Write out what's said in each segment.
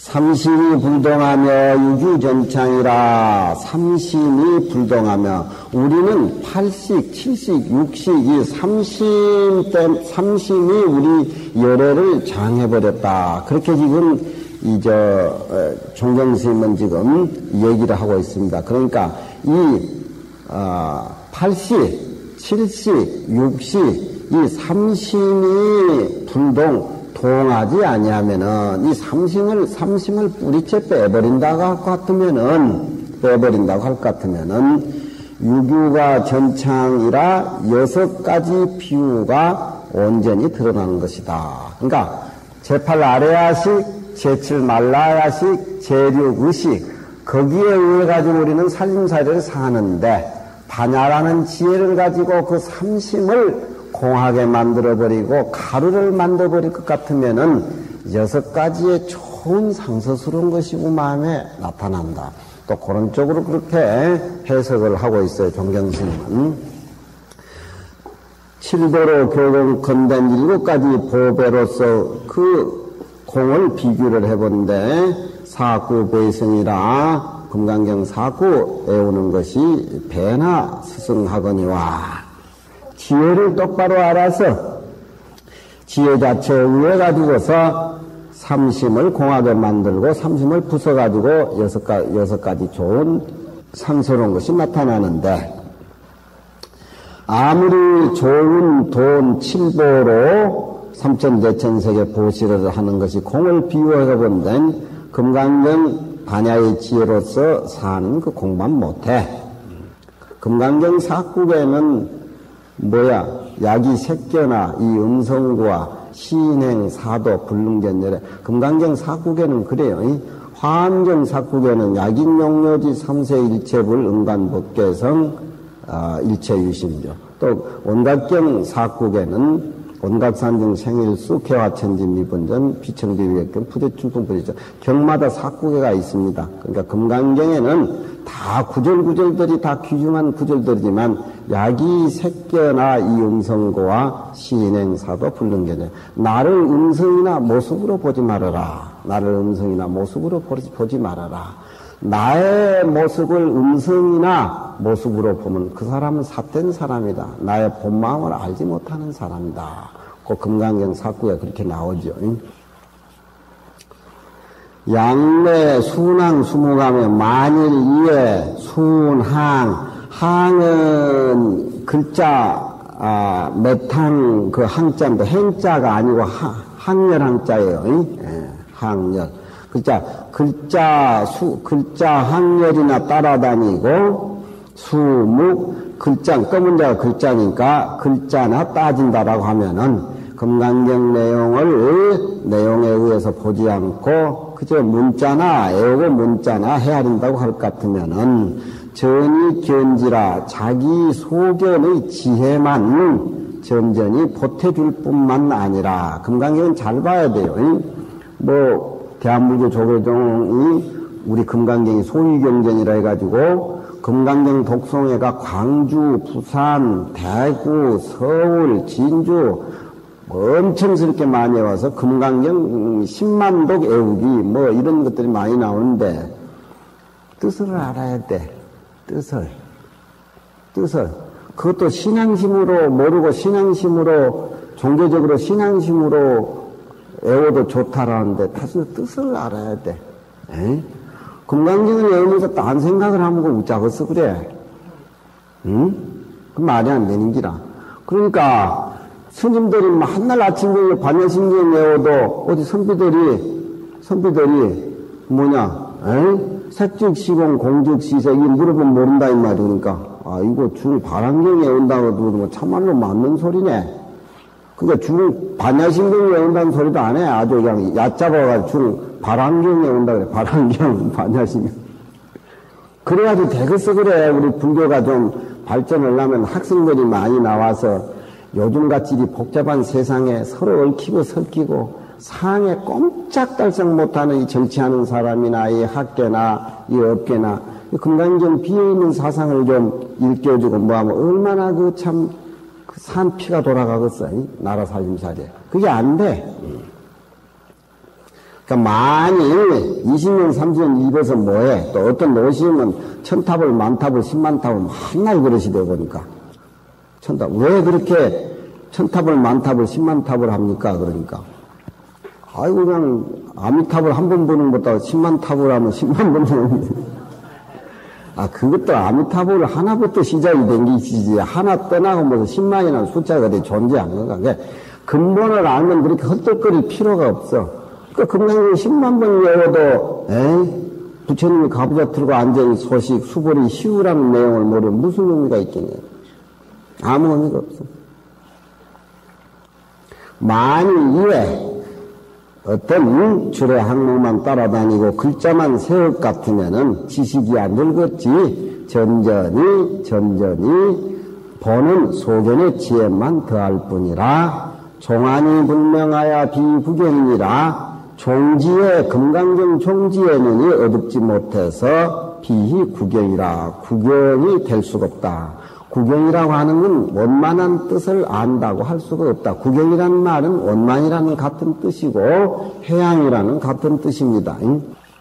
삼심이 불동하며 유규전창이라. 삼심이 불동하며 우리는 팔식, 칠식, 육식 이 삼심이 우리 열애를 장해버렸다. 그렇게 지금 종경스님은 지금 얘기를 하고 있습니다. 그러니까 팔식, 칠식, 육식 이 삼심이 동하지 아니하면은 이 삼심을 뿌리째 빼버린다고 할 것 같으면은 유규가 전창이라 6가지 비유가 온전히 드러나는 것이다. 그러니까 제8 아래야식, 제7 말라야식, 제6 의식 거기에 의해 가지고 우리는 살림살이를 사는데 반야라는 지혜를 가지고 그 삼심을 공하게 만들어버리고 가루를 만들어버릴 것 같으면은 6가지의 좋은 상서스러운 것이 마음에 나타난다. 또 그런 쪽으로 그렇게 해석을 하고 있어요. 종경스님은. 7도로 교공 건된 7가지 보배로서 그 공을 비교를 해보는데 사구 배승이라 금강경 사구 애우는 것이 배나 스승하거니와 지혜를 똑바로 알아서 지혜 자체에 의해 가지고서 삼심을 공하게 만들고 삼심을 부숴가지고 6가지 좋은 상스러운 것이 나타나는데 아무리 좋은 돈 7보로 삼천대천세계 보시를 하는 것이 공을 비유해서 본된 금강경 반야의 지혜로서 사는 그 공만 못해. 금강경 사국에는 약이 색견나 이 음성구와 시인행 사도 불능견열에 금강경 사국에는 그래요. 화엄경 사국에는 약인용료지 삼세 일체불 응관법계성 일체유심조. 또 온각경 사국에는 온각산중 생일수 개화천지 미분전 비청비위액경 푸대충풍 부지죠. 경마다 사국에가 있습니다. 그러니까 금강경에는 다 구절들이 다 귀중한 구절들이지만 약이 색견나 이 음성고와 시인행사도 불능견에 나를 음성이나 모습으로 보지 말아라. 나를 음성이나 모습으로 보지 말아라. 나의 모습을 음성이나 모습으로 보면 그 사람은 삿된 사람이다. 나의 본 마음을 알지 못하는 사람이다. 그 금강경 사구에 그렇게 나오죠. 양매 순항 수무가며 만일 이에 항은 글자 매탕 그 항자인데 행자가 아니고 항열항자예요. 항열 글자 항열이나 따라다니고 수묵 글자 검은 자가 글자니까 글자나 따진다라고 하면은 금강경 내용에 의해서 보지 않고 그저 문자나 애우고 문자나 헤아린다고 할 것 같으면은 전이 견지라 자기 소견의 지혜만 점전히 보태줄 뿐만 아니라 금강경은 잘 봐야 돼요. 대한불교 조계종이 우리 금강경이 소위경전이라 해가지고 금강경 독송회가 광주, 부산, 대구, 서울, 진주 엄청스럽게 많이 와서 금강경 10만독 애우기 이런 것들이 많이 나오는데 뜻을 알아야 돼. 뜻을. 그것도 신앙심으로 모르고 종교적으로 신앙심으로 애워도 좋다라는데 뜻을 알아야 돼. 금강경을 외우면서 딴 생각을 하면 그 웃자겠어 그래. 응? 그 말이 안 되는 기라. 그러니까 스님들이 한날 아침에 반야심경 외워도 어디 선비들이 색즉시공 공즉시색 이 물어보면 모른다 이 말이. 그러니까 이거 중 반환경 외운다고 해도 참말로 맞는 소리네. 그러니까 중 반야심경 외운다는 소리도 안 해. 아주 그냥 얕잡아가지고 중 반환경 외운다 그래. 반환경 반야심경. 그래가지고 되겠어 그래. 우리 불교가 좀 발전을 하면 학생들이 많이 나와서 요즘같이 이 복잡한 세상에 서로 얽히고 설키고 상에 꼼짝달싹 못하는 이 정치하는 사람이나 이 학계나 이 업계나 이 금강경 비어있는 사상을 좀 일깨워주고 뭐하면 얼마나 그 산 피가 돌아가겠어. 나라 살림살이에. 그게 안 돼. 그러니까 만일 20년, 30년 입어서 뭐해? 또 어떤 노시면 1000탑을, 만탑을, 10만탑을 맨날 그러시 되어 보니까. 1000탑. 왜 그렇게 1000탑을, 만탑을, 10만탑을 합니까? 그러니까. 아이고, 그냥 아미탑을 한 번 보는 것보다 10만탑을 하면 10만 번 아, 그것도 아미타불 하나부터 시작이 된 것이지, 하나 떠나고 뭐 10만이라는 숫자가 어디 존재하는 건가. 그러니까 근본을 알면 그렇게 헛들거릴 필요가 없어. 그러니까 금강경 10만 번 외워도, 부처님이 가부좌 틀고 앉아있는 소식, 수보리 시우라는 내용을 모르면 무슨 의미가 있겠냐. 아무 의미가 없어. 만일 이외, 어떤 줄의 항목만 따라다니고 글자만 세울 것 같으면은 지식이 안 늙었지, 전전히 보는 소견의 지혜만 더할 뿐이라, 종안이 불명하여 비구경이라, 종지에, 금강경 종지에는 어둡지 못해서 비히 구경이라, 구경이 될 수가 없다. 구경이라고 하는 건 원만한 뜻을 안다고 할 수가 없다. 구경이라는 말은 원만이라는 같은 뜻이고 해양이라는 같은 뜻입니다.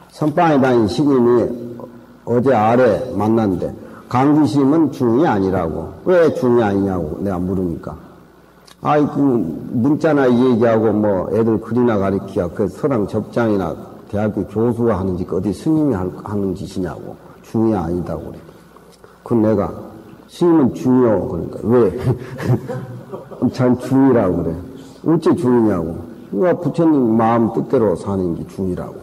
선방에 다닌 스님이 어제 아래 만났는데 강주심은 중이 아니라고. 왜 중이 아니냐고 내가 물으니까. 아이, 그 문자나 얘기하고 뭐 애들 글이나 가르치야 그 서당 접장이나 대학교 교수가 하는지 어디 스님이 하는 짓이냐고. 중이 아니다고 그래. 그건 내가 스님은 중요. 그러니까 왜? 참 중이라고 그래. 어째 중이냐고. 그러니까 부처님 마음 뜻대로 사는 게 중이라고.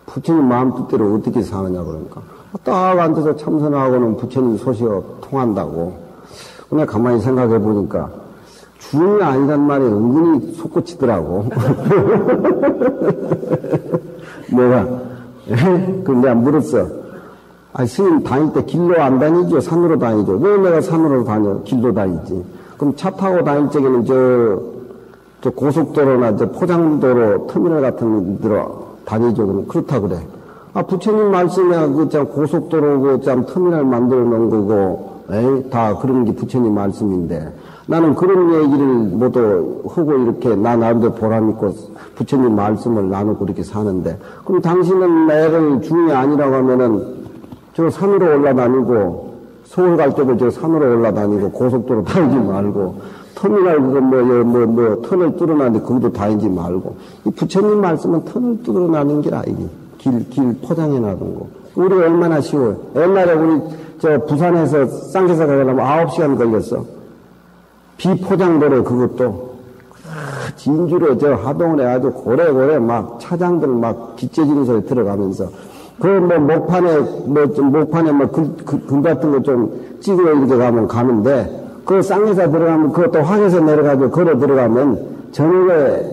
부처님 마음 뜻대로 어떻게 사느냐 그러니까. 딱 앉아서 참선하고는 부처님 소식이 통한다고. 근데 가만히 생각해 보니까 중이 아니란 말이 은근히 솟구치더라고. 내가 그럼 내가 물었어. 아니, 스님 다닐 때 길로 안 다니죠? 산으로 다니죠? 왜 내가 산으로 다녀? 길로 다니지? 그럼 차 타고 다닐 적에는 저 고속도로나 저 포장도로 터미널 같은 데로 다니죠? 그럼 그렇다 그래. 아, 부처님 말씀에 그 참 고속도로 그 참 터미널 만들어 놓은 거고, 다 그런 게 부처님 말씀인데, 나는 그런 얘기를 모두 하고 이렇게 나 나름대로 보람 있고 부처님 말씀을 나누고 그렇게 사는데, 그럼 당신은 내를 중이 아니라고 하면은 저 산으로 올라다니고, 서울 갈 때도 저 산으로 올라다니고, 고속도로 다니지 말고, 터미널 그거 터널 뚫어놨는데 거기도 다니지 말고, 이 부처님 말씀은 터널 뚫어놨는 게 아니지. 길 포장해놔둔 거. 우리가 얼마나 쉬워요. 옛날에 우리 저 부산에서 쌍계사 가려면 9시간 걸렸어. 비포장도로 그것도. 진주로 저 하동을 해가지고 고래고래 막 차장들 막 빗재지는 소리 들어가면서, 그, 목판에 금 같은 거 좀 찍어 이렇게 가는데, 그 쌍계사 들어가면, 그것도 황에서 내려가지고 걸어 들어가면, 저녁에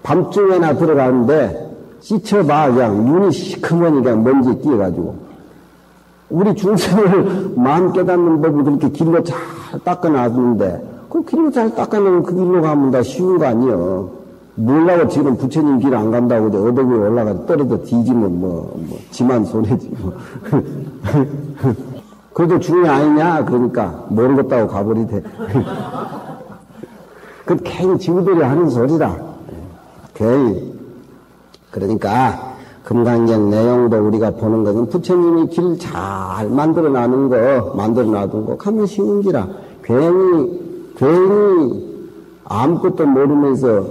밤중에나 들어가는데, 씻혀봐, 그냥 눈이 시커머니 그냥 먼지 끼어가지고. 우리 중생을 마음 깨닫는 법을 그렇게 길로 잘 닦아놨는데, 그 길로 잘 닦아놓으면 그 길로 가면 다 쉬운 거 아니여. 몰라고 지금 부처님 길 안 간다고 이제 어덕 위에 올라가서 떨어져 뒤지면 지만 손해지 그래도 중이 아니냐? 그러니까 모르겠다고 가버리대. 그 괜히 지구들이 하는 소리다. 괜히. 그러니까 금강경 내용도 우리가 보는 것은 부처님이 길 잘 만들어 놔둔 거 가면 쉬운 기라. 괜히 아무것도 모르면서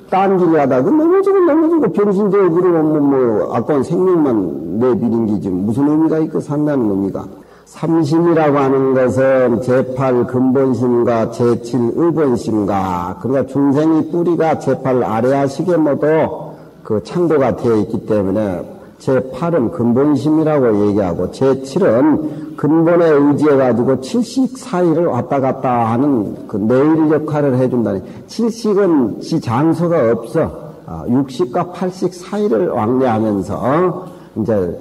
딴 길을 하다가 넘어지고 병신되고 그러면 아까운 생명만 내비린 게지 무슨 의미가 있고 산다는 의미가. 삼심이라고 하는 것은 제8 근본심과 제7 의본심과, 그러니까 중생의 뿌리가 제8 아래하시게 모두 그 창고가 되어 있기 때문에 제8은 근본심이라고 얘기하고 제7은 근본에 의지해가지고 칠식 사이를 왔다 갔다 하는 그 내일 역할을 해준다니. 칠식은 지 장소가 없어. 60과 80 사이를 왕래하면서 이제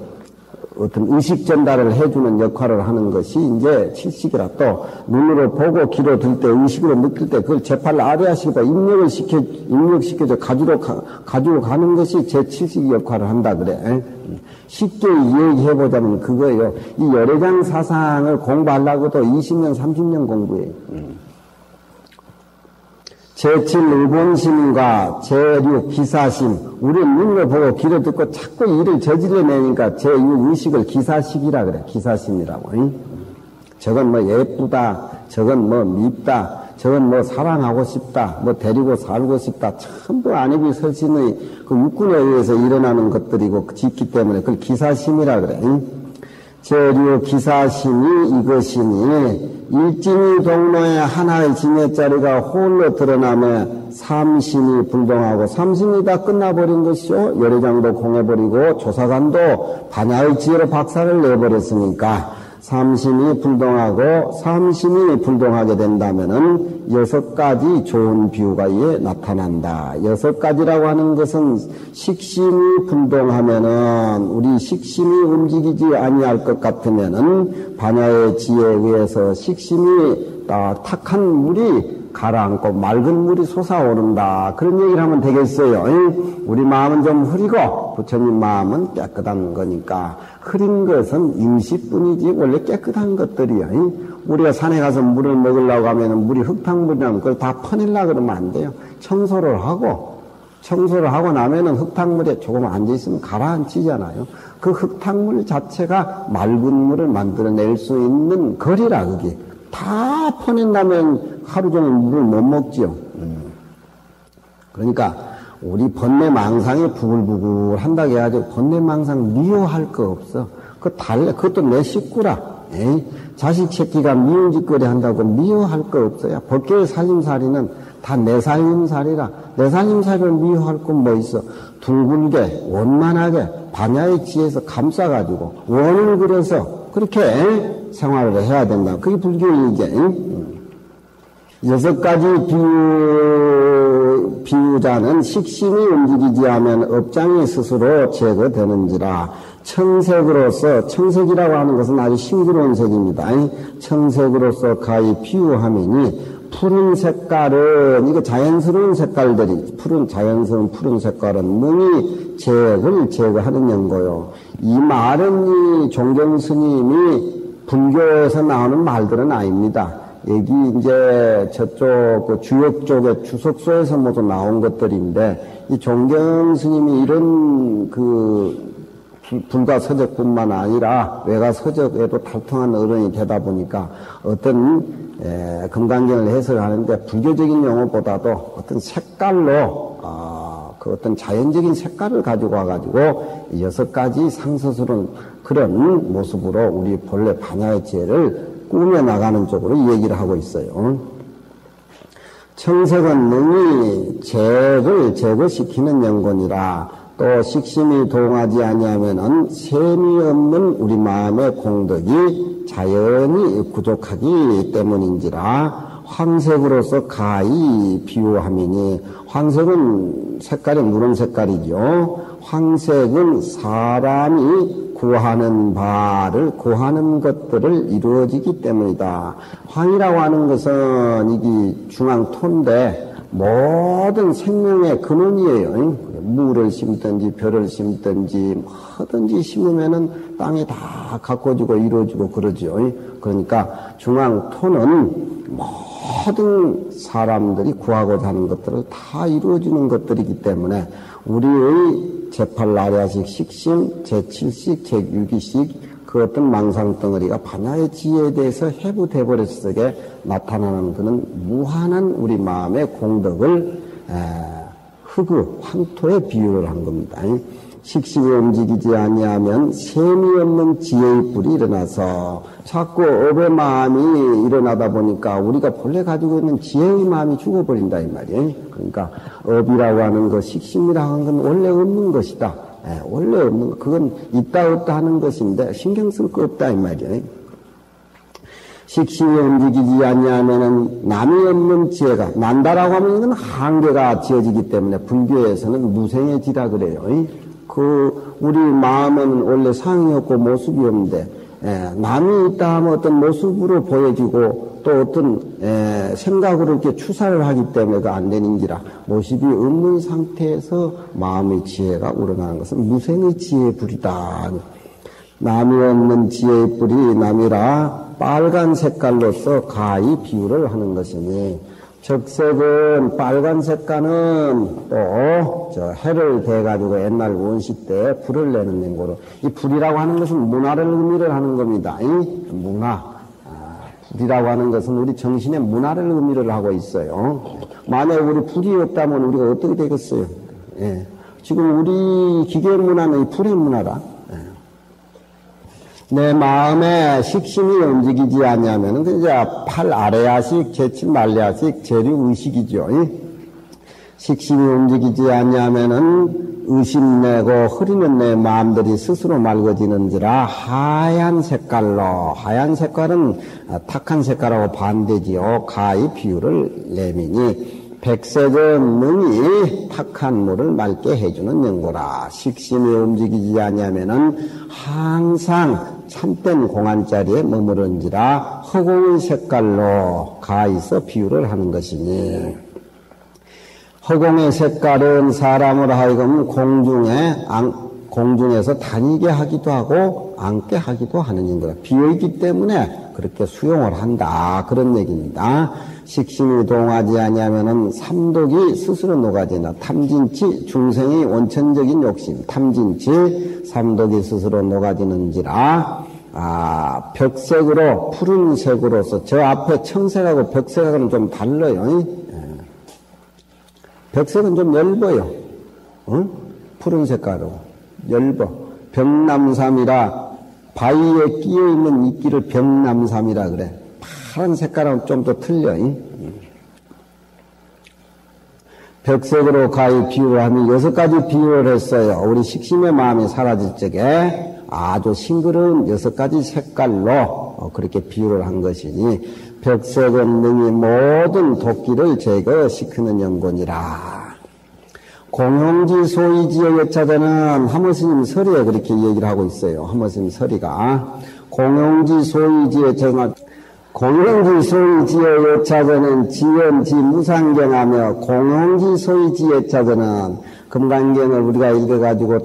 어떤 의식 전달을 해주는 역할을 하는 것이 이제 칠식이라. 또 눈으로 보고 귀로 들 때 의식으로 느낄 때 그걸 제8 아래하시기보다 입력시켜서 가지고 가는 것이 제7식 역할을 한다 그래. 쉽게 이야기해보자면 그거예요. 이 열애장 사상을 공부하려고도 20년 30년 공부해요. 제7의본심과 제6 기사심, 우리 눈을 보고 귀를 듣고 자꾸 일을 저질러내니까 제6의식을 기사식이라 그래. 기사심이라고. 응? 저건 뭐 예쁘다, 저건 뭐 밉다, 저건 뭐 사랑하고 싶다, 뭐 데리고 살고 싶다, 전부 안입이 설신의 그 육군에 의해서 일어나는 것들이고 짓기 때문에 그걸 기사심이라 그래. 응? 제6 기사심이 이것이니 일진이 동로에 하나의 징여자리가 홀로 드러나며 삼심이 불동하고 삼심이 다 끝나버린 것이요. 열애장도 공해버리고 조사관도 반야의 지혜로 박살을 내버렸으니까 삼심이 불동하고 삼심이 불동하게 된다면은 6가지 좋은 비유가 이에 나타난다. 6가지라고 하는 것은 식심이 불동하면은 우리 식심이 움직이지 아니할 것 같으면은 반야의 지혜에 의해서 식심이 탁한 물이 가라앉고 맑은 물이 솟아오른다. 그런 얘기를 하면 되겠어요. 우리 마음은 좀 흐리고 부처님 마음은 깨끗한 거니까 흐린 것은 임시뿐이지 원래 깨끗한 것들이야. 우리가 산에 가서 물을 먹으려고 하면 물이 흙탕물이라면 그걸 다 퍼내려고 그러면 안 돼요. 청소를 하고 나면은 흙탕물에 조금 앉아있으면 가라앉히잖아요. 그 흙탕물 자체가 맑은 물을 만들어낼 수 있는 거리라 그게. 다 퍼낸다면 하루 종일 물을 못 먹지요. 그러니까 우리 번뇌망상이 부글부글 한다고 해가지고 번뇌망상 미워할 거 없어. 그것도 내 식구라. 에이? 자식 새끼가 미운 짓거리 한다고 미워할 거 없어요. 법계의 살림살이는 다 내 살림살이라. 내 살림살이를 미워할 건 뭐 있어. 둥글게 원만하게 반야의 지혜에서 감싸가지고 원을 그려서 그렇게 생활을 해야 된다. 그게 불교의 이제 6가지 비유자는 식심이 움직이지 하면 업장이 스스로 제거되는지라. 청색으로서, 청색이라고 하는 것은 아주 싱그러운 색입니다. 청색으로서 가히 비유하미니 푸른 색깔은, 이거 자연스러운 색깔들이, 자연스러운 푸른 색깔은 능히 제약을 제거하는 연고요. 이 말은 이 종경 스님이 불교에서 나오는 말들은 아닙니다. 여기 이제 저쪽 그 주역 쪽의 주석소에서 모두 나온 것들인데, 이 종경 스님이 이런 불가 서적뿐만 아니라 외가 서적에도 탈통한 어른이 되다 보니까 어떤 금강경을 해석하는데 불교적인 용어보다도 어떤 색깔로 그 어떤 자연적인 색깔을 가지고 와가지고 6가지 상서스러운 그런 모습으로 우리 본래 반야의 지혜를 꾸며 나가는 쪽으로 얘기를 하고 있어요. 청색은 능히 죄를 제거시키는 연건이라. 또 식심이 동하지 아니하면은 셈이 없는 우리 마음의 공덕이 자연히 부족하기 때문인지라. 황색으로서 가히 비유함이니, 황색은 색깔이 누런 색깔이죠. 황색은 사람이 구하는 구하는 것들을 이루어지기 때문이다. 황이라고 하는 것은 이게 중앙토인데 모든 생명의 근원이에요. 물을 심든지 별을 심든지 뭐든지 심으면은 땅이 다 가꿔지고 이루어지고 그러죠. 그러니까 중앙토는 모든 사람들이 구하고자 하는 것들을 다 이루어지는 것들이기 때문에 우리의 제8나랴식 식심, 제7식, 제6이식 그 어떤 망상덩어리가 반야의 지혜에 대해서 해부돼버렸을 때 나타나는 그는 무한한 우리 마음의 공덕을 황토에 비유를 한 겁니다. 식심이 움직이지 아니하면 셈이 없는 지혜의 불이 일어나서 자꾸 업의 마음이 일어나다 보니까 우리가 본래 가지고 있는 지혜의 마음이 죽어버린다 이 말이에요. 그러니까 업이라고 하는 것, 식심이라고 하는 건 원래 없는 것이다. 원래 없는 것, 그건 있다 없다 하는 것인데 신경 쓸 거 없다 이 말이에요. 식심이 움직이지 아니하면은 남이 없는 지혜가 난다라고 하면 이건 한계가 지어지기 때문에 불교에서는 무생해지라 그래요. 우리 마음에는 원래 상이 없고 모습이 없는데 남이 있다 하면 어떤 모습으로 보여지고 또 어떤 생각으로 이렇게 추사를 하기 때문에 그 안 되는지라. 모습이 없는 상태에서 마음의 지혜가 우러나는 것은 무생의 지혜의 불이다. 남이 없는 지혜의 불이 남이라 빨간 색깔로서 가히 비유를 하는 것이니 적색은 빨간 색깔은 또 해를 대가지고 옛날 원시 때 불을 내는 냉고로 이 불이라고 하는 것은 문화를 의미를 하는 겁니다. 이 문화. 불이라고 하는 것은 우리 정신의 문화를 의미를 하고 있어요. 만약 우리 불이 없다면 우리가 어떻게 되겠어요? 예. 지금 우리 기계 문화는 이 불의 문화다. 내 마음에 식심이 움직이지 않냐면, 이제 팔 아래야식, 제칠 말레야식, 재류 의식이죠. 식심이 움직이지 않냐면은 의심내고 흐리는 내 마음들이 스스로 맑아지는지라 하얀 색깔로, 하얀 색깔은 탁한 색깔하고 반대지요. 가히 비유를 내미니, 백색은 능히 탁한 물을 맑게 해주는 연고라. 식심이 움직이지 않냐면은 항상 참된 공안자리에 머무른지라 허공의 색깔로 가해서 비유를 하는 것이니, 허공의 색깔은 사람을 하여금 공중에서 다니게 하기도 하고 앉게 하기도 하는 인거라. 비어있기 때문에 그렇게 수용을 한다, 그런 얘기입니다. 식심이 동하지 아니하면은 삼독이 스스로 녹아지나. 탐진치, 중생의 원천적인 욕심, 탐진치, 삼독이 스스로 녹아지는지라. 벽색으로, 푸른색으로서, 저 앞에 청색하고 벽색하고는 좀 달라요. 벽색은 좀 엷어요. 푸른 색깔로 엷어. 병남삼이라, 바위에 끼어있는 이끼를 병남삼이라 그래. 파란 색깔은 좀 더 틀려. 벽색으로 가히 비유를 하면 6가지 비유를 했어요. 우리 식심의 마음이 사라질 적에 아주 싱그러운 6가지 색깔로 그렇게 비유를 한 것이니, 벽색은 능히 모든 도끼를 제거시키는 연곤이라. 공용지 소이지의 여차자는 하모스님 서리에 그렇게 얘기를 하고 있어요. 하모스님 서리가 공용지 소이지의 여차자는, 공용지 소이지의 여차자는 지연지 무상경하며, 공용지 소이지의 여차자는 금강경을 우리가 읽어가지고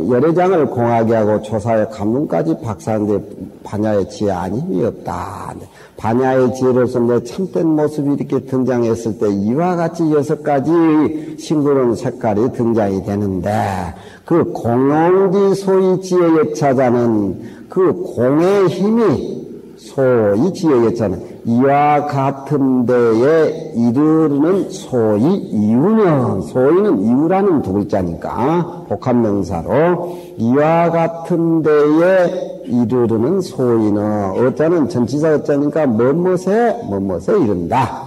열애장을 공하게 하고 조사의 감문까지 박사한데 반야의 지혜 아니 힘이 없다. 반야의 지혜로서 내 참된 모습이 이렇게 등장했을 때 이와 같이 6가지 싱그러운 색깔이 등장이 되는데, 그 공용지 소위 지혜의 여차자는 그 공의 힘이 소위 지혜의 여차는 이와 같은 데에 이르는 소위 이유는, 소위는 이유라는 두 글자니까 복합명사로 이와 같은 데에 이르는 소위는 어자는 전치사 어자니까 뭐뭇에 이른다.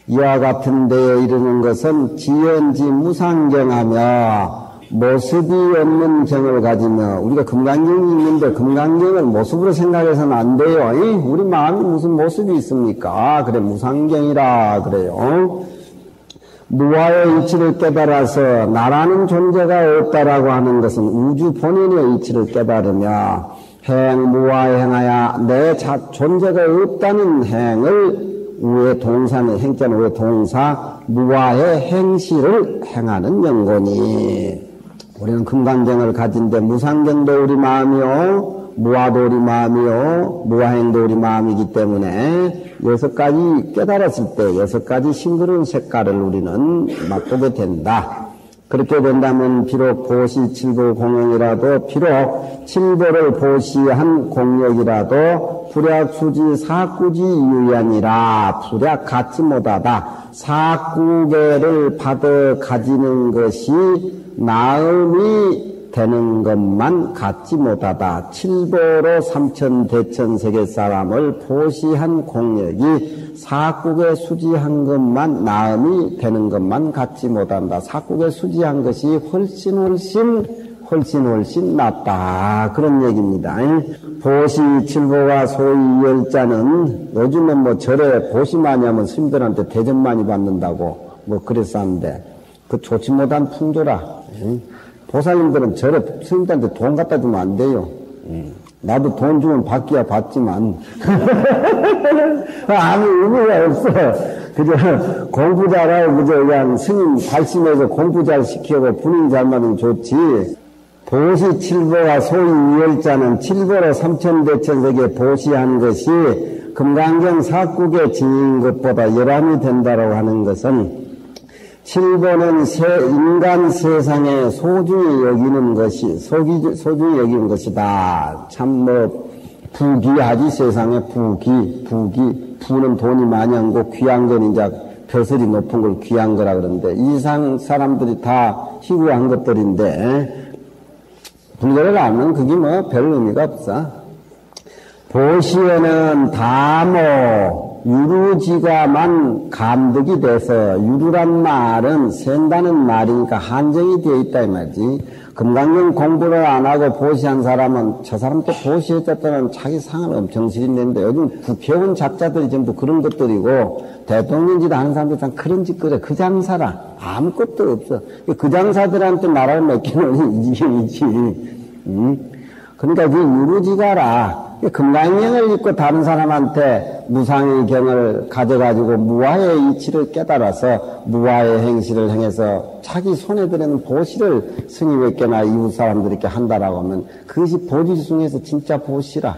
이와 같은 데에 이르는 것은 지연지 무상경하며 모습이 없는 경을 가지며, 우리가 금강경이 있는데 금강경을 모습으로 생각해서는 안 돼요. 우리 마음이 무슨 모습이 있습니까? 그래, 무상경이라 그래요. 무아의 이치를 깨달아서 나라는 존재가 없다라고 하는 것은 우주 본연의 이치를 깨달으며, 무아에 행하여 내 존재가 없다는 행을, 우의 동사는, 행자는 우의 동사, 무아의 행시를 행하는 연곤이. 우리는 금강경을 가진데 무상경도 우리 마음이요, 무아도 우리 마음이요, 무아행도 우리 마음이기 때문에 6가지 깨달았을 때 6가지 싱그러운 색깔을 우리는 맛보게 된다. 그렇게 된다면 비록 보시 칠보 공용이라도, 비록 칠보를 보시한 공력이라도 불약수지 사구지 유연이라. 불약 갖지 못하다. 사구계를 받아 가지는 것이 나음이 되는 것만 갖지 못하다. 칠보로 삼천대천세계 사람을 보시한 공력이 사국에 수지한 것만, 나음이 되는 것만 갖지 못한다. 사국에 수지한 것이 훨씬 낫다. 그런 얘기입니다. 보시 칠보와 소위 열자는 요즘은 뭐 절에 보시 많이 하면 스님들한테 대접 많이 받는다고 뭐 그랬었는데, 그 좋지 못한 풍조라. 보살님들은 절에 스님들한테 돈 갖다 주면 안 돼요. 나도 돈 주면 받기야 받지만 아무 의미가 없어. 그저 공부 잘하고 그저 그냥 스님 발심해서 공부 잘 시키고 분위기 잘 맞으면 좋지. 보시 칠보와 소위 이열자는 칠보로 삼천대천세계 보시한 것이 금강경 사국에 지닌 것보다 열함이 된다라고 하는 것은 칠보는 인간 세상에 소중히 여기는 것이, 소중히 여기는 것이다. 참 부귀하지 세상에 부는 돈이 많이 한 거, 귀한 건 이제 벼슬이 높은 걸 귀한 거라 그러는데, 이상 사람들이 다 희귀한 것들인데, 불교를 알면 그게 별 의미가 없어. 보시에는 다모, 유루지가만 감득이 돼서, 유루란 말은 센다는 말이니까 한정이 되어 있다 이 말이지. 금강경 공부를 안 하고 보시한 사람은 저 사람 또 보시했다는 자기 상을 엄청 지린다는데, 요즘 국회의원 작자들이 전부 그런 것들이고, 대통령짓 하는 사람들 다 그런 짓 그래. 그 장사라. 아무것도 없어. 그 장사들한테 말할 몇 개는 이지. 그러니까 그 유루지가라. 금강경을 읽고 다른 사람한테 무상의 경을 가져가지고 무아의 이치를 깨달아서 무아의 행실을 행해서 자기 손에 드는 보시를 스님에게나 이웃 사람들에게 한다라고 하면 그것이 보지 중에서 진짜 보시라.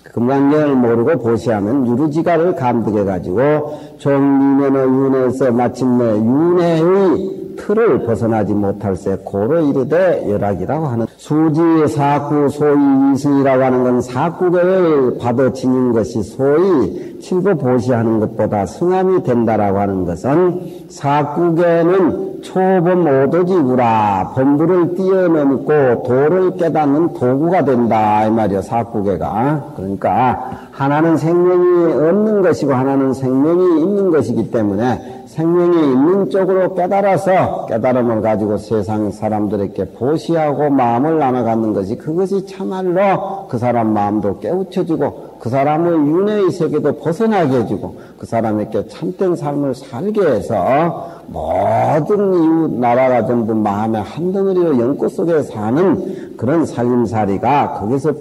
금강경을 모르고 보시하면 유루지가를 감득해가지고 종리면의 윤에서 마침내 윤회의 틀을 벗어나지 못할세 고로 이르되 열악이라고 하는 수지 사구 소위 이승이라고 하는 건 사구계를 받아 지닌 것이 소위 칠보 보시하는 것보다 승함이 된다라고 하는 것은 사구계는 초범 오도지구라 범부를 뛰어넘고 도를 깨닫는 도구가 된다 이 말이야. 사구계가. 그러니까 하나는 생명이 없는 것이고 하나는 생명이 있는 것이기 때문에 생명이 있는 쪽으로 깨달음을 가지고 세상 사람들에게 보시하고 마음을 나눠갖는 것이 그것이 참말로 그 사람 마음도 깨우쳐주고 그 사람을 윤회의 세계도 벗어나게 해주고 그 사람에게 참된 삶을 살게 해서 모든 이웃 나라가 전부 마음의 한 덩어리로 연꽃 속에 사는 그런 살림살이가 거기서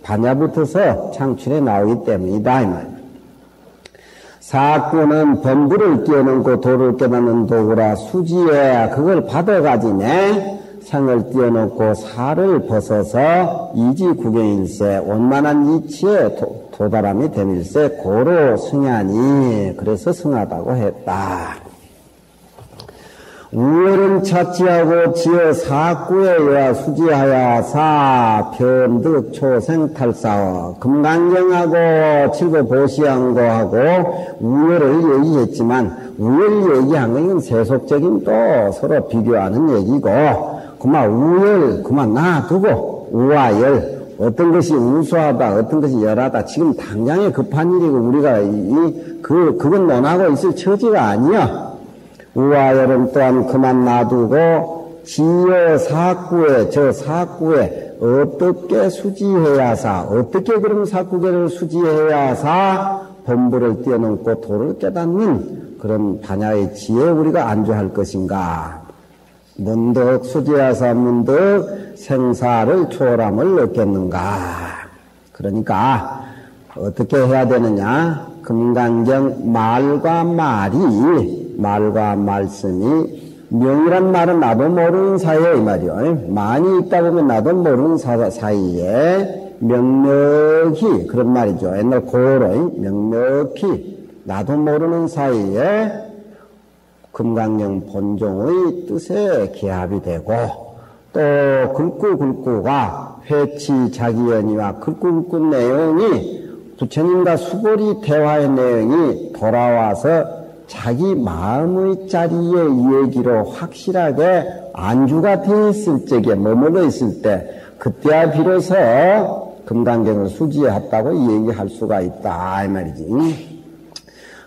반야부터서 창출해 나오기 때문이다 이 말이야. 사구는 범부를 뛰어넘고 도를 깨닫는 도구라 수지에 그걸 받아가지네 생을 뛰어넘고 사를 벗어서 이지구경일세 원만한 이치에 도달함이 됨일세 고로 승하니 그래서 승하다고 했다. 우열은 차치하고 지어 사구에 여야 수지하야 사 변득 초생 탈사어 금강경하고 칠보 보시한 거하고 우열을 얘기했지만 우열 얘기한 건 이건 세속적인 또 서로 비교하는 얘기고 그만 우열 그만 놔두고 우와 열 어떤 것이 우수하다 어떤 것이 열하다 지금 당장에 급한 일이고 우리가 그건 논하고 있을 처지가 아니야. 우아열은 또한 그만 놔두고 지어 사구에 저 사구에 어떻게 수지해야사 어떻게 그럼 사구계를 수지해야사 범부를 뛰어넘고 도를 깨닫는 그런 반야의 지혜에 우리가 안주할 것인가. 문득 수지하사 문득 생사를 초월함을 느꼈는가. 그러니까 어떻게 해야 되느냐. 금강경 말과 말씀이 명이란 말은 나도 모르는 사이에 이 말이요. 많이 있다 보면 나도 모르는 사이에 명명히 그런 말이죠. 옛날 고로 명명히 나도 모르는 사이에 금강경 본종의 뜻에 기합이 되고 또 글구가 회치자기연이와 글구 내용이 부처님과 수고리 대화의 내용이 돌아와서 자기 마음의 자리에 이 얘기로 확실하게 안주가 되어 있을 적에 머물러 있을 때 그때야 비로소 금강경을 수지했다고 얘기할 수가 있다 이 말이지.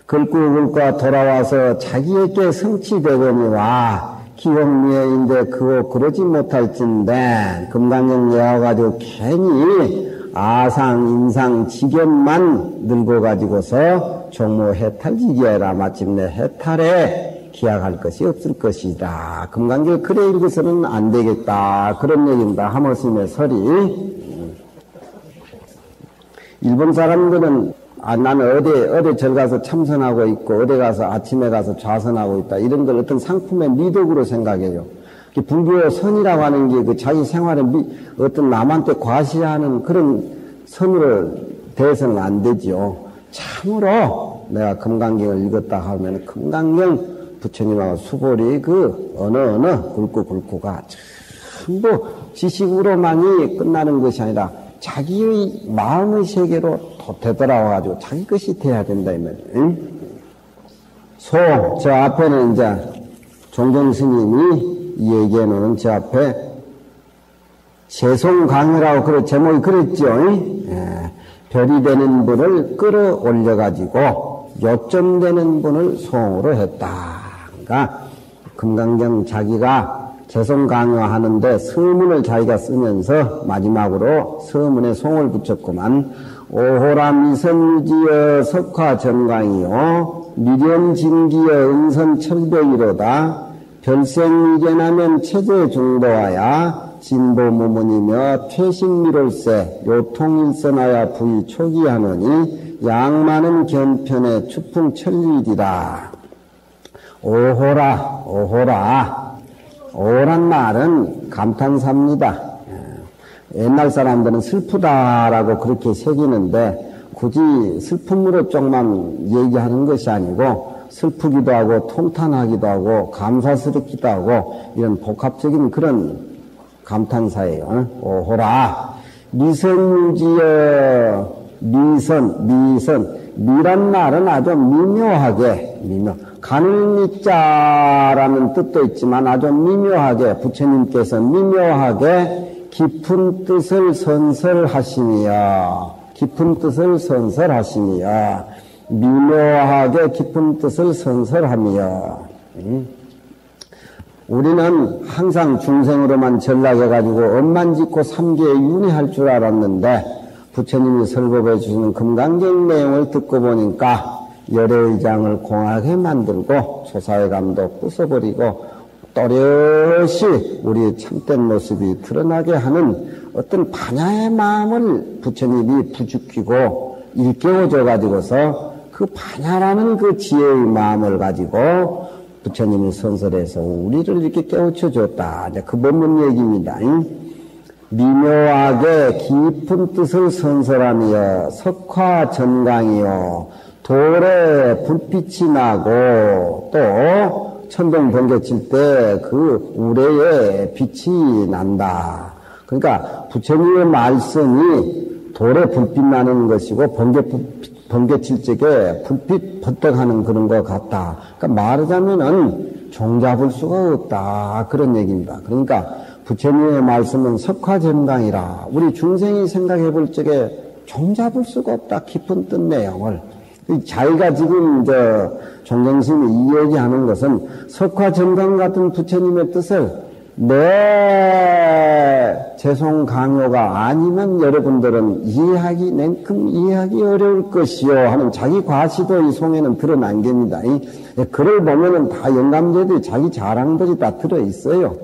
글구가 돌아와서 자기에게 성취되거니와 기억미애인데 그거 그러지 못할진데 금강경 외워가지고 괜히 아상, 인상, 지견만 늙어가지고서 종모 해탈지기해라. 마침내 해탈에 기약할 것이 없을 것이다. 금강경 그래 읽어서는 안 되겠다. 그런 얘기입니다. 하모스님의 설이. 일본 사람들은 나는 어디 절 가서 참선하고 있고 어디 가서 아침에 가서 좌선하고 있다. 이런 걸 어떤 상품의 미덕으로 생각해요. 불교 선이라고 하는 게 그 자기 생활에 어떤 남한테 과시하는 그런 선으로 대해서는 안 되지요. 참으로 내가 금강경을 읽었다 하면 금강경 부처님하고 수보리 어느 굵고가 전부 지식으로만이 끝나는 것이 아니라 자기의 마음의 세계로 또 되돌아와가지고 자기 것이 돼야 된다 이 말이에요. 저 앞에는 이제 종종 스님이 얘기해놓은 저 앞에 재송강요라고 제목이 그랬죠. 별이 되는 분을 끌어올려가지고 요점되는 분을 송으로 했다. 그러니까 금강경 자기가 재송강요하는데 서문을 자기가 쓰면서 마지막으로 서문에 송을 붙였구만. 오호라 미선유지여 석화정강이요 미련진기여 은선철벽이로다. 별생이견하면 체제중도하야 진보무문이며 퇴신미롤세 요통일선하야 부의 초기하노니 양만은 견편의 추풍천리디라. 오호라 오란 말은 감탄사입니다. 옛날 사람들은 슬프다라고 그렇게 새기는데 굳이 슬픔으로 쪽만 얘기하는 것이 아니고 슬프기도 하고 통탄하기도 하고 감사스럽기도 하고 이런 복합적인 그런 감탄사예요. 오호라 미선유지여 미란 말은 아주 미묘하게 가늘미자라는 뜻도 있지만 아주 미묘하게 부처님께서 미묘하게 깊은 뜻을 선설하시며 미묘하게 깊은 뜻을 선설하며 우리는 항상 중생으로만 전락해가지고 엄만 짓고 삼계에 윤회할 줄 알았는데 부처님이 설법해 주시는 금강경 내용을 듣고 보니까 열애의장을 공하게 만들고 소사회감도 부숴버리고 또렷이 우리의 참된 모습이 드러나게 하는 어떤 반야의 마음을 부처님이 부추기고 일깨워줘 가지고서 그 반야라는 그 지혜의 마음을 가지고 부처님이 선설해서 우리를 이렇게 깨우쳐 줬다. 그 법문 얘기입니다. 미묘하게 깊은 뜻을 선설하며 석화전강이요 돌에 불빛이 나고 또 천둥 번개 칠 때 그 우레에 빛이 난다. 그러니까 부처님의 말씀이 돌에 불빛 나는 것이고 번개 칠 적에 불빛 번뜩하는 그런 것 같다. 그러니까 말하자면은 종잡을 수가 없다. 그런 얘기입니다. 그러니까 부처님의 말씀은 석화전강이라 우리 중생이 생각해 볼 적에 종잡을 수가 없다. 깊은 뜻 내용을. 자기가 지금 종경심이 이야기하는 것은 석화전강 같은 부처님의 뜻을 내 재송강요가 아니면 여러분들은 냉큼 이해하기 어려울 것이요 하는 자기 과시도 이 송에는 드러난 겁니다. 글을 보면은 다 영감제들이 자기 자랑들이 다 들어있어요.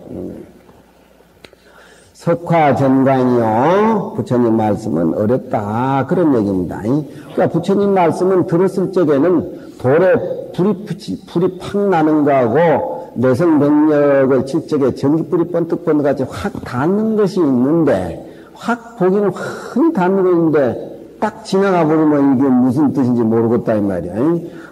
석화전강이요 부처님 말씀은 어렵다 그런 얘기입니다. 그러니까 부처님 말씀은 들었을 적에는 돌에 불이 팍 나는 거하고 내성병력을 칠 적에 전기불이 번뜩번뜩같이 확 닿는 것이 있는데 확 보기는 흔히 닿는 거 있는데 딱 지나가 버리면 이게 무슨 뜻인지 모르겠다 이 말이야.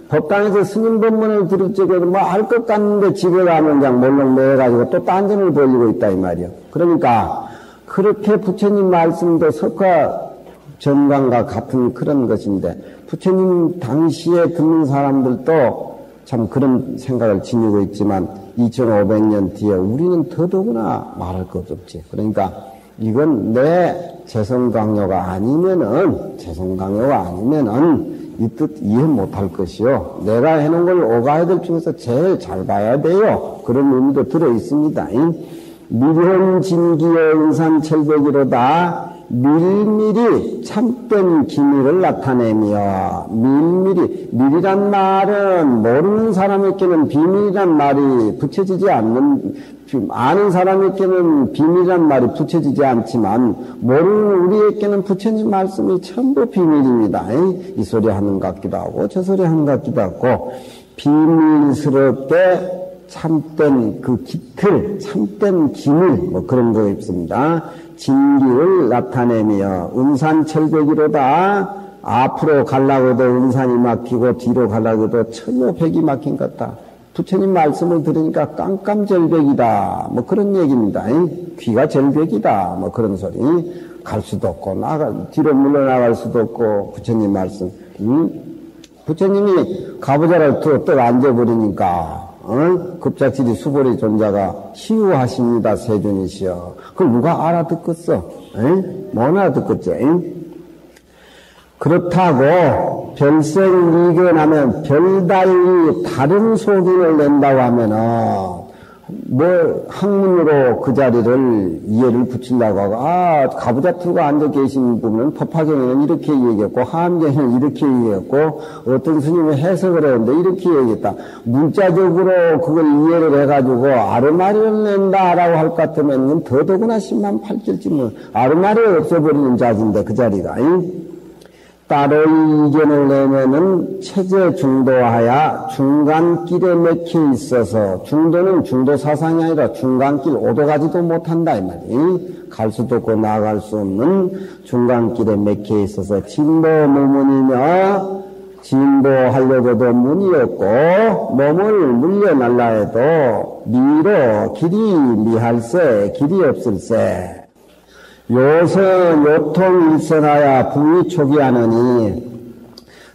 법당에서 스님 법문을 들을 적에는 뭐 알 것 같는데 집에 가면 그냥 몰렁매가지고 또 딴전을 벌리고 있다 이 말이야. 그러니까 그렇게 부처님 말씀도 석화전강과 같은 그런 것인데 부처님 당시에 듣는 사람들도 참 그런 생각을 지니고 있지만 2500년 뒤에 우리는 더더구나 말할 것 없지. 그러니까 이건 내 재성강요가 아니면은 이 뜻 이해 못할 것이요. 내가 해놓은 걸 오가야 될 중에서 제일 잘 봐야 돼요. 그런 의미도 들어 있습니다. 미련진기의 은산철벽이로다. 밀밀히 참된 기밀을 나타내며 밀이란 말은 모르는 사람에게는 비밀이란 말이 붙여지지 않는 아는 사람에게는 비밀이란 말이 붙여지지 않지만 모르는 우리에게는 부처님 말씀이 전부 비밀입니다. 이 소리 하는 것 같기도 하고 저 소리 하는 것 같기도 하고 비밀스럽게 참된 그 깃을, 참된 기물, 뭐 그런 거 있습니다. 진기를 나타내며 은산철벽이로다. 앞으로 가려고도 은산이 막히고 뒤로 가려고도 천요백이 막힌 것 같다. 부처님 말씀을 들으니까 깜깜절벽이다. 뭐 그런 얘기입니다. 귀가 절벽이다. 뭐 그런 소리. 갈 수도 없고 뒤로 물러나갈 수도 없고 부처님 말씀. 부처님이 가부좌를 떡 앉아버리니까 급작질이 수보리 존자가 시우하십니다. 세존이시여. 그걸 누가 알아듣겠어? 못 알아듣겠죠. 그렇다고 별생이견하면 별달리 다른 소견을 낸다고 하면은 뭐 학문으로 그 자리를 이해를 붙이려고 하고 가부좌투가 앉아 계신 분은 법화경에는 이렇게 얘기했고 하암경에는 이렇게 얘기했고 어떤 스님은 해석을 했는데 이렇게 얘기했다. 문자적으로 그걸 이해를 해가지고 아르마리를 낸다라고 할 것 같으면 더더구나 10만 8길지 뭐 아르마리 없어버리는 자리인데 그 자리가. 따로 이견을 내면은 체제 중도하야 중간길에 맥혀 있어서 중도는 중도 사상이 아니라 중간길 오도가지도 못한다 이 말이. 갈 수도 없고 나아갈 수 없는 중간길에 맥혀 있어서 진보 무문이며 진보하려고도 문이 없고 몸을 물려날라 해도 미로 길이 미할세 길이 없을세. 요선 요통 일선하야 부위 초기하느니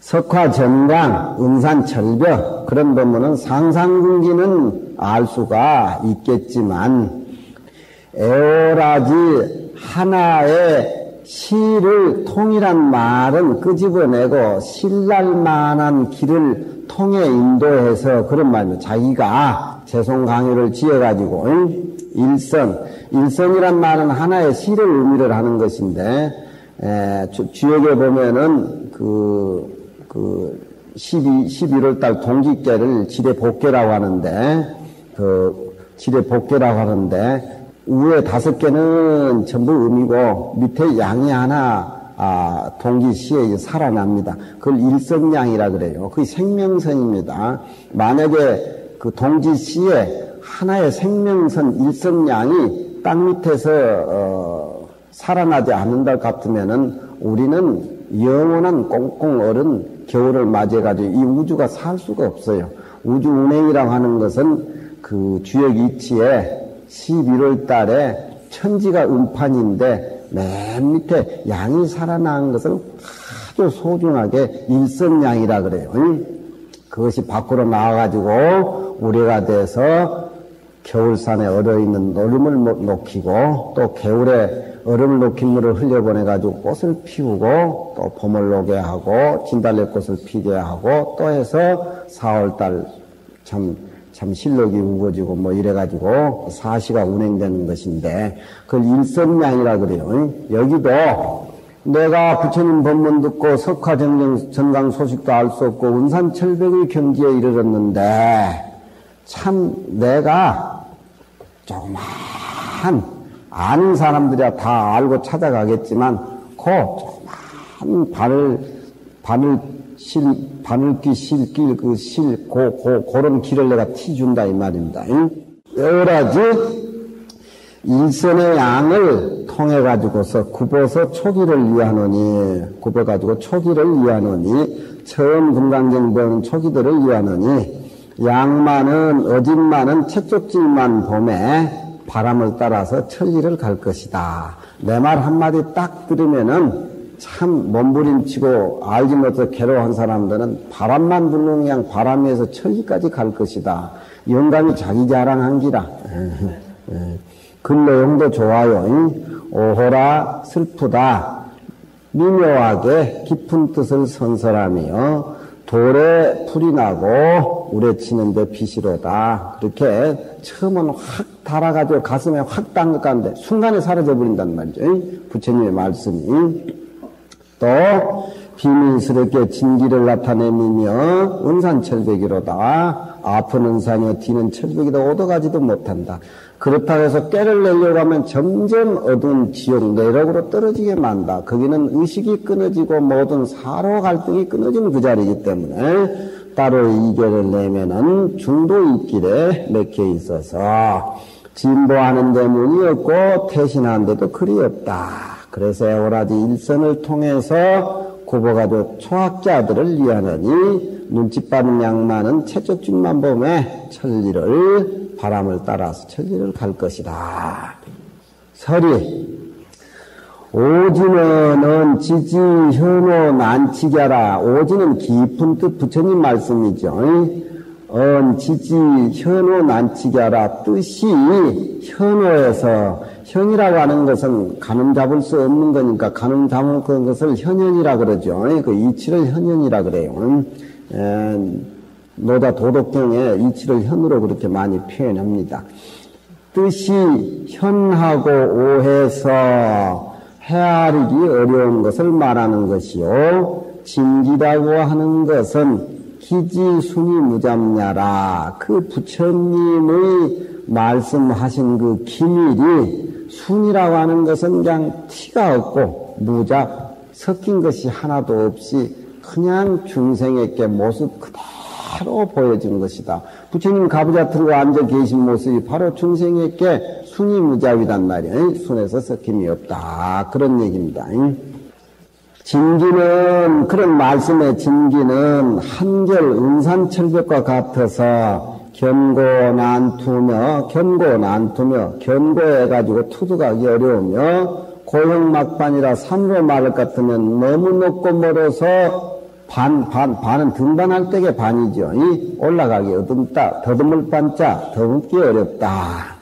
석화 정강 은산 철벽 그런 법문은 상상궁기는 알 수가 있겠지만 에오라지 하나의 시를 통이란 말은 끄집어내고 신랄 만한 길을 통해 인도해서 그런 말입니다. 자기가 재송 강의를 지어가지고 일선이란 말은 하나의 시를 의미를 하는 것인데 주역에 보면은 11월달 동짓계를 지례복계라고 하는데 지례복계라고 하는데 위에 5개는 전부 음이고 밑에 양이 하나 동기시에 살아납니다. 그걸 일선양이라 그래요. 그게 생명선입니다. 만약에 그 동지시에 하나의 생명선 일선양이 땅 밑에서 살아나지 않는다 같으면은 우리는 영원한 꽁꽁 얼은 겨울을 맞이해가지고 이 우주가 살 수가 없어요. 우주 운행이라고 하는 것은 그 주역 이치에 11월 달에 천지가 음판인데 맨 밑에 양이 살아난 것을 아주 소중하게 일선양이라 그래요. 그것이 밖으로 나와가지고 우리가 돼서 겨울산에 얼어있는 얼음을 녹이고 또 겨울에 얼음을 녹인 물을 흘려보내가지고 꽃을 피우고 또 봄을 오게 하고 진달래꽃을 피게 하고 또 해서 4월달 참 실록이 우거지고 뭐 이래가지고 사시가 운행되는 것인데 그걸 일선양이라 그래요. 여기도 내가 부처님 법문 듣고 석화정강 소식도 알 수 없고 은산철벽의 경지에 이르렀는데 참 내가 조그만 아는 사람들이야 다 알고 찾아가겠지만 그 조그만 바늘귀 실길 그런 길을 내가 티준다 이 말입니다. 여러가지 일선의 양을 통해 가지고서 굽어서 초기를 굽어가지고 초기를 위하노니 처음 금강정보는 초기들을 위하노니 양만은 어진만은 채쪽질만 봄에 바람을 따라서 천리를 갈 것이다. 내 말 한마디 딱 들으면은 참 몸부림치고 알지 못해서 괴로워한 사람들은 바람만 부는 그냥 바람 위에서 천리까지 갈 것이다. 영감이 자기 자랑한 기라. 그 내용도 좋아요. 오호라 슬프다. 미묘하게 깊은 뜻을 선설하며 돌에 풀이 나고 우레치는데 빛이로다. 그렇게 처음은 확 달아가지고 가슴에 확 딴 것 같은데 순간에 사라져버린단 말이죠. 부처님의 말씀이. 또 비밀스럽게 진기를 나타내미며 은산철벽이로다. 앞은 은산이요 뒤는 철벽이다. 오도가지도 못한다. 그렇다고 해서 깨를 내려고 하면 점점 어두운 지옥 내력으로 떨어지게 만다. 거기는 의식이 끊어지고 모든 사로 갈등이 끊어지는 그 자리이기 때문에 따로 이결을 내면은 중도 있길에 맥혀 있어서 진보하는 데 문이 없고 태신하는 데도 글이 없다. 그래서 오라지 일선을 통해서 고보가도 초학자들을 위하느니 눈치 빠른 양만은 채적줄만 보매 천리를 바람을 따라서 천리를 갈 것이다. 설이 오지는 지지 현호 난치겨라. 오지는 깊은 뜻 부처님 말씀이죠. 지지 현호 난치겨라. 뜻이 현호에서 현이라고 하는 것은 가늠 잡을 수 없는 거니까 가늠 잡을 것을 현현이라 그러죠. 그 이치를 현현이라 그래요. 노자 도덕경에 이치를 현으로 그렇게 많이 표현합니다. 뜻이 현하고 오해서 헤아리기 어려운 것을 말하는 것이요. 진기라고 하는 것은 기지순이 무잡냐라. 그 부처님의 말씀하신 그 기밀이 순이라고 하는 것은 그냥 티가 없고 무잡 섞인 것이 하나도 없이 그냥 중생에게 모습 그대로 보여준 것이다. 부처님 가부좌 들고 앉아 계신 모습이 바로 중생에게 순이 무잡이란 말이에요. 순에서 섞임이 없다. 그런 얘기입니다. 진기는, 그런 말씀의 진기는 한결 은산철벽과 같아서 견고난투며 견고해가지고 투두가기 어려우며 고형막반이라 산으로 말할 것 같으면 너무 높고 멀어서 반은 등반할 때의 반이죠. 올라가기 어둡다. 더듬을 반자, 더듬기 어렵다.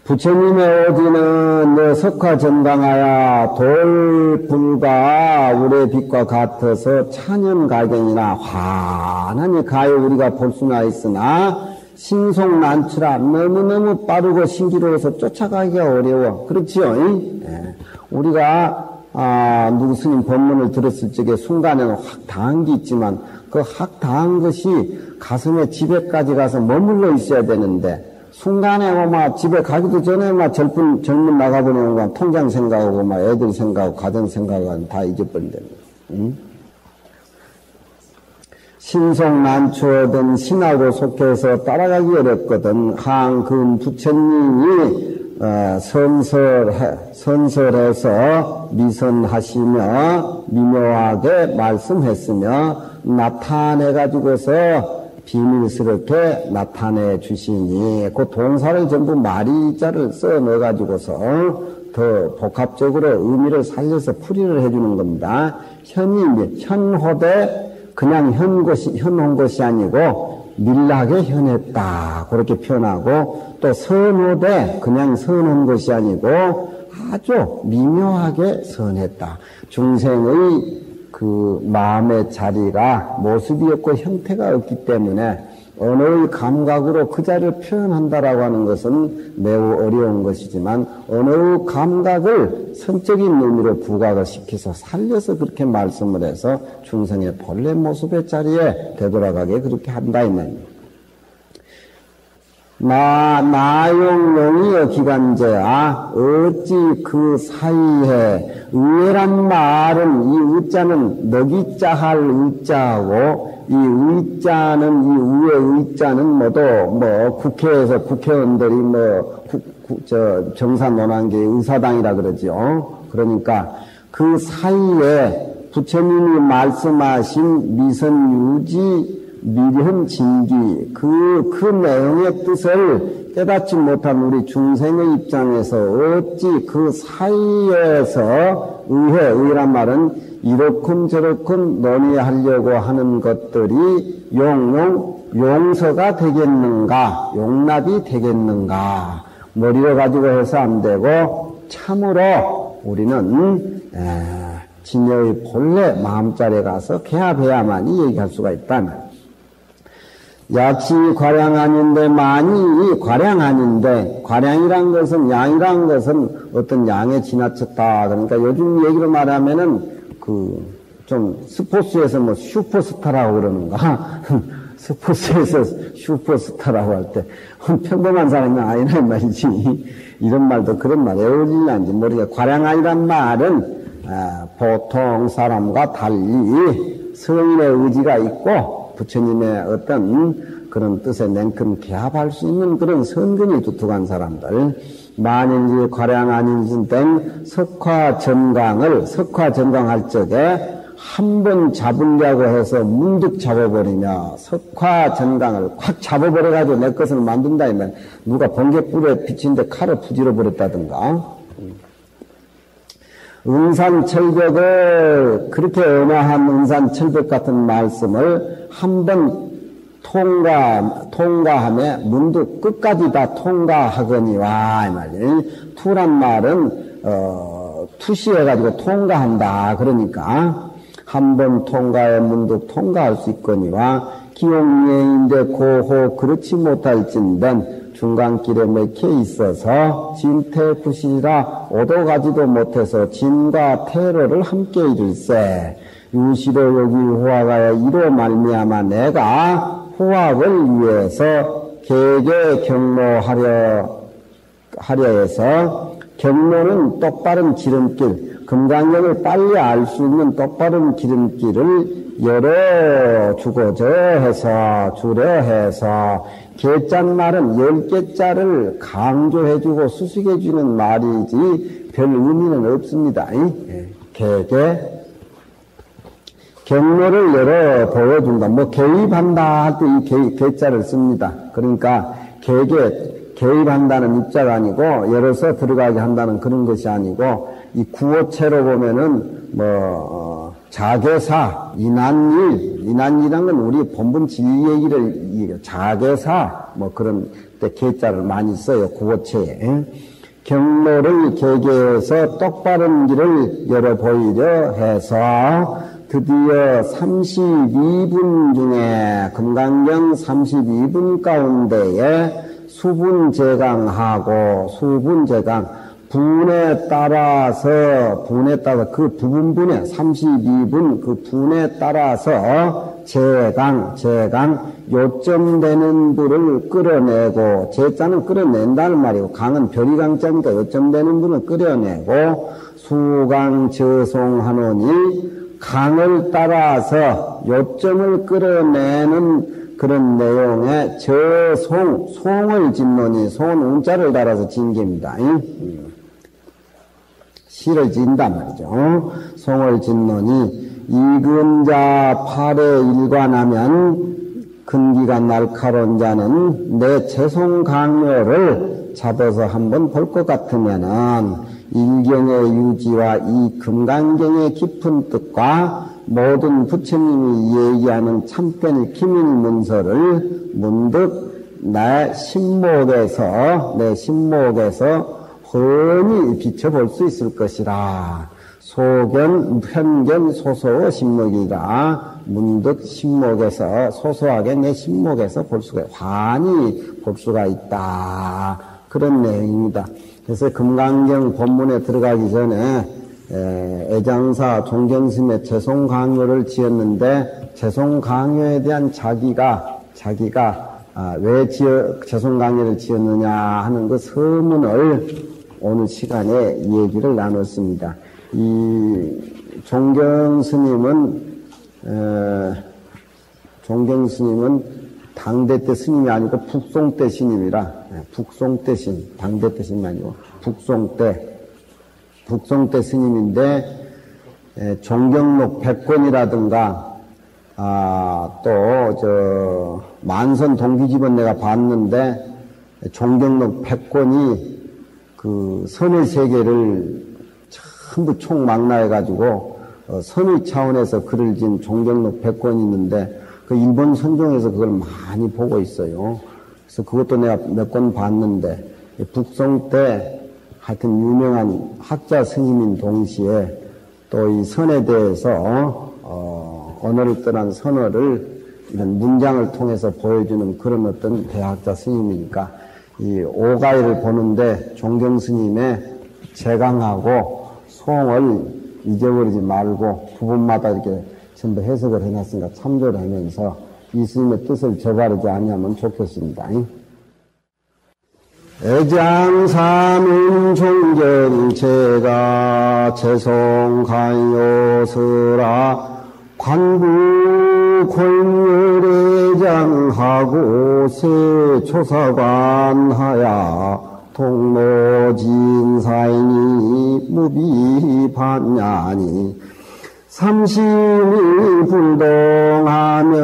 부처님의 오지는 내 석화 전강하여 돌불과 우레 빛과 같아서 찬연가경이나 환하니 가요 우리가 볼 수나 있으나 신속난추라 너무너무 빠르고 신기로워서 쫓아가기가 어려워. 그렇지요? 우리가 누구 스님 법문을 들었을 적에 순간에는 확 당한 게 있지만 그 확 당한 것이 가슴에 집에까지 가서 머물러 있어야 되는데 순간에 집에 가기도 전에 젊은 나가보내고 통장 생각하고 애들 생각하고 가정 생각하고 다 잊어버린다. 신속난추어든 신하고 속해서 따라가기 어렵거든. 항금 부처님이 선설해서 미선하시며 미묘하게 말씀했으며 나타내가지고서 비밀스럽게 나타내 주시니 그 동사를 전부 마리자를 써 넣어가지고서 더 복합적으로 의미를 살려서 풀이를 해주는 겁니다. 현호대 그냥 현온 것이 아니고 밀하게 현했다 그렇게 표현하고 또 선호대 그냥 선한 것이 아니고 아주 미묘하게 선했다. 중생의 그 마음의 자리가 모습이 없고 형태가 없기 때문에 언어의 감각으로 그 자리를 표현한다라고 하는 것은 매우 어려운 것이지만 언어의 감각을 성적인 의미로 부각을 시켜서 살려서 그렇게 말씀을 해서 중생의 본래 모습의 자리에 되돌아가게 그렇게 한다 이 말입니다. 나용용이여 기간제야 어찌 그 사이에 의란 말은 이 의자는 너기자 할 의자하고 이 의자는 이 위의 의자는 모두 국회에서 국회의원들이 정사 논한게 의사당이라 그러죠. 그러니까 그 사이에 부처님이 말씀하신 미선유지 미련 진기 그 내용의 뜻을 깨닫지 못한 우리 중생의 입장에서 어찌 그 사이에서 의란 말은 이렇군 저렇군 논의하려고 하는 것들이 용서가 되겠는가 용납이 되겠는가 머리를 가지고 해서 안 되고 참으로 우리는 진여의 본래 마음자리에 가서 개합해야만이 얘기할 수가 있다. 약시 과량 아닌데 많이 과량 아닌데 과량이란 것은 양이란 것은 어떤 양에 지나쳤다. 그러니까 요즘 얘기로 말하면은 좀 스포츠에서 슈퍼스타라고 그러는가 스포츠에서 슈퍼스타라고 할 때 평범한 사람이 아니란 말이지 이런 말도 그런 말 에어질란지 모르겠 과량 아니란 말은 보통 사람과 달리 성인의 의지가 있고 부처님의 어떤 그런 뜻에 냉큼 개합할 수 있는 그런 선근이 두툼한 사람들, 만인지 과량 아닌지 된 석화전강할 적에 한 번 잡으려고 해서 문득 잡아버리며 석화전강을 확 잡아버려가지고 내 것을 만든다 하면 누가 번개불에 비친데 칼을 부질러 버렸다든가, 은산철벽을 그렇게 엄화한 은산철벽 같은 말씀을 한 번 통과하며 문득 끝까지 다 통과하거니와 이 말이에요. 투란 말은 투시해가지고 통과한다 그러니까 한 번 통과해 문득 통과할 수 있거니와 기용예인데 고호 그렇지 못할진된 중간길에 맥혀 있어서 진태구시라 오도가지도 못해서 진과 태로를 함께 이룰세. 유시로 여기 후화가 이로 말미암아 내가 후학을 위해서 개개 경로하려 해서, 경로는 똑바른 지름길, 금강경을 빨리 알 수 있는 똑바른 지름길을 열어주고자 해서, 주려 해서, 개짠 말은 10개짜를 강조해주고 수식해주는 말이지 별 의미는 없습니다. 개개 경로를 열어 보여준다. 뭐 개입한다 할 때 이 개자를 씁니다. 그러니까 개입한다는 입자가 아니고 열어서 들어가게 한다는 그런 것이 아니고, 이 구어체로 보면은 자계사, 인한일이란 건 우리 본분 진리 얘기를 자계사 그런 때 개자를 많이 써요. 구어체에. 경로를 개개해서 똑바른 길을 열어 보이려 해서 드디어 32분 중에 금강경 32분 가운데에 수분제강하고 수분제강 분에 따라서 그 부분분에 32분 그 분에 따라서 제강 요점되는 불을 끌어내고, 제자는 끌어낸다는 말이고 강은 별이강자니까 요점되는 불을 끌어내고 수강 저송하노니 강을 따라서 요점을 끌어내는 그런 내용의 송을 짓노니, 송은 운자를 달아서 진개입니다. 시를 짓는단 말이죠. 송을 짓노니 이근자 팔에 일관하면 근기가 날카로운 자는 내 재송 강요를 잡아서 한번 볼 것 같으면은 일경의 유지와 이 금강경의 깊은 뜻과 모든 부처님이 얘기하는 참된 기밀문서를 문득 내 신목에서 훤히 비춰볼 수 있을 것이라. 소견, 편견, 소소의 신목이라. 문득 신목에서, 소소하게 내 신목에서 환히 볼 수가 있다. 그런 내용입니다. 그래서 금강경 본문에 들어가기 전에 애장사 종경스님의 재송 강요를 지었는데, 재송 강요에 대한 자기가 왜 재송 강요를 지었느냐 하는 그 서문을 오늘 시간에 얘기를 나눴습니다. 이 종경스님은 당대 때 스님이 아니고 북송 때 스님이라, 북송 때 스님, 당대 때 스님이 아니고 북송 때 스님인데, 종경록 100권이라든가 만선 동기집은 내가 봤는데 종경록 100권이 그 선의 세계를 전부 총망라해가지고 선의 차원에서 글을 진 종경록 100권이 있는데, 그 일본 선종에서 그걸 많이 보고 있어요. 그래서 그것도 내가 몇 권 봤는데, 북송 때 하여튼 유명한 학자 스님인 동시에 또 이 선에 대해서 언어를 떠난 선어를 이런 문장을 통해서 보여주는 그런 어떤 대학자 스님이니까, 이 오가이를 보는데 종경 스님의 제강하고 송을 잊어버리지 말고 부분마다 이렇게 전부 해석을 해놨으니까 참조를 하면서 이 스님의 뜻을 저바르지 않으면 좋겠습니다. 애장사문 종경제가 재송가요서라 관부 골렬회장하고 세초사관 하야 통로진사이니 무비반야니 삼신이 불동하면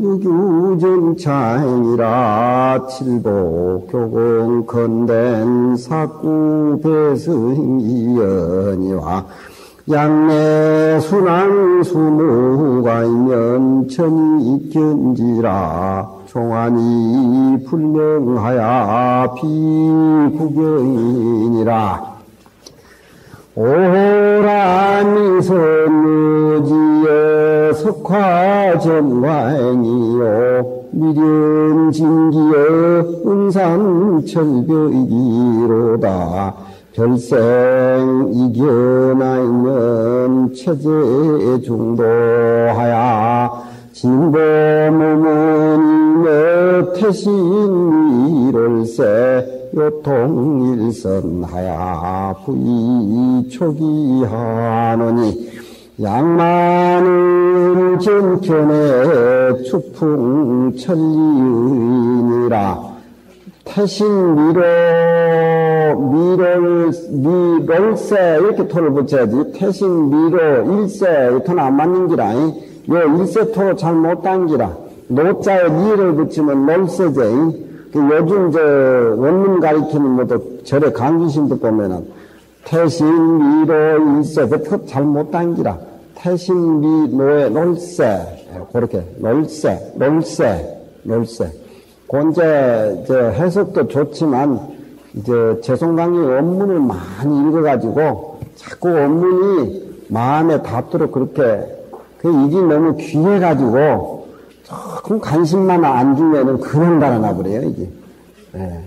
유규정차행이라 칠보 교공 건댄 사구 배승이연이와 양내 순왕 수무가이면 천이 견지라 종안이 불명하야 비구경이니라 오라미 선무지여 석화정화행이요 미련진기여 은산철벽이기로다 별생 이겨나이면 체제 중도하야 진보무문이며 태신미롤세 요통일선하야 부이초기하노니 양만은 전편에 추풍천리의니라 태신미로 미롤세 이렇게 토를 붙여야지 태신미로 일세 토는 안 맞는 기라 요 일세 토로 잘 못 당기라 노자에 미를 붙이면 놀세제 요즘 원문 가리키는 뭐도 절에 강주신도 보면은 태신미로 일세 그 잘 못 당기라 태신미로의 놀세 그렇게 놀세 그 이제 해석도 좋지만 이제 재송강의 원문을 많이 읽어가지고 자꾸 원문이 마음에 닿도록 그렇게 이게 너무 귀해가지고 조금 관심만 안 주면은 그냥 달아나 버려요 이게. 예.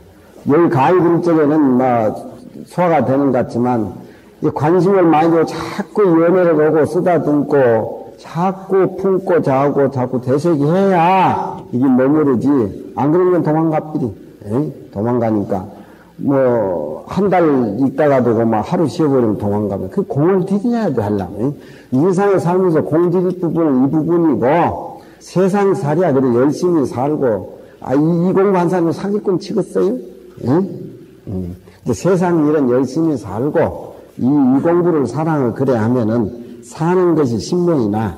여기 가위 그릴 적에는 소화가 되는 것 같지만 이 관심을 많이 주고 자꾸 연애를 오고 쓰다듬고 자꾸 품고 자꾸 되새기해야 이게 머무르지 안 그러면 도망가삐리 도망가니까 한 달 있다가도 하루 쉬어버리면 도망가면 그 공을 들여야 돼 하려면 인생을 살면서 공 들일 부분은 이 부분이고 세상살이야 그래 열심히 살고 이 공부한 사람은 사기꾼 치겠어요? 세상 일은 열심히 살고 이 공부를 사랑을 그래 하면은 사는 것이 신명이나